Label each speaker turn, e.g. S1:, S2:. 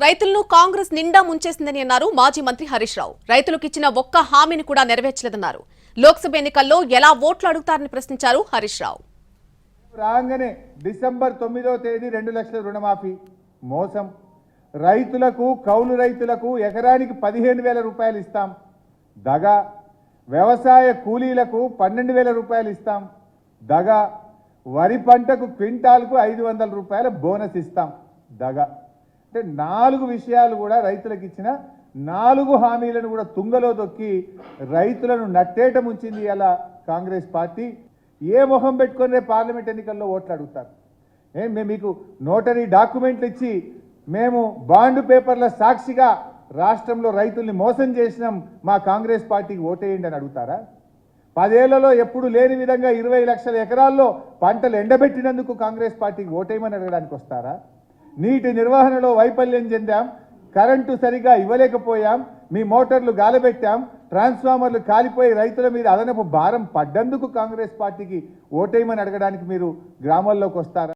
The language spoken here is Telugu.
S1: రైతులను కాంగ్రెస్ నిండా ముంచేసిందని అన్నారు మాజీ మంత్రి హరీష్ రావు. రైతులకు ఇచ్చిన ఒక్క హామీని కూడా నెరవేర్చలేదన్నారు. లోక్సభ ఎన్నికల్లో ఎలా ఓట్లు అడుగుతారని ప్రశ్నించారు హరీష్ రావు.
S2: రాగానే డిసెంబర్ 9వ తేదీ 2 లక్షల రుణమాఫీ మోసం. రైతులకు కౌలు రైతులకు ఎకరానికి 15,000 రూపాయలు ఇస్తాం దగా. వ్యవసాయ కూలీలకు 12,000 రూపాయలు ఇస్తాం దగా. వరి పంటకు క్వింటాల్కు 500 రూపాయల బోనస్ ఇస్తాం దగా. అంటే 4 విషయాలు కూడా రైతులకు ఇచ్చిన 4 హామీలను కూడా తుంగలో దొక్కి రైతులను నట్టేట ముంచింది ఇలా కాంగ్రెస్ పార్టీ. ఏ మొహం పెట్టుకునే పార్లమెంట్ ఎన్నికల్లో ఓట్లు అడుగుతారు? మేము మీకు నోటరీ డాక్యుమెంట్లు ఇచ్చి మేము బాండ్ పేపర్ల సాక్షిగా రాష్ట్రంలో రైతుల్ని మోసం చేసినాం, మా కాంగ్రెస్ పార్టీకి ఓటేయండి అని అడుగుతారా? 10 ఏళ్లలో ఎప్పుడు లేని విధంగా 20 లక్షల ఎకరాల్లో పంటలు ఎండబెట్టినందుకు కాంగ్రెస్ పార్టీకి ఓటేయమని అడగడానికి వస్తారా? నీటి నిర్వహణలో వైఫల్యం చెందాం, కరెంటు సరిగా ఇవ్వలేకపోయాం, మీ మోటార్లు గాలబెట్టాం, ట్రాన్స్ఫార్మర్లు కాలిపోయి రైతుల మీద అదనపు భారం పడ్డందుకు కాంగ్రెస్ పార్టీకి ఓటేయమని అడగడానికి మీరు గ్రామాల్లోకి వస్తారా?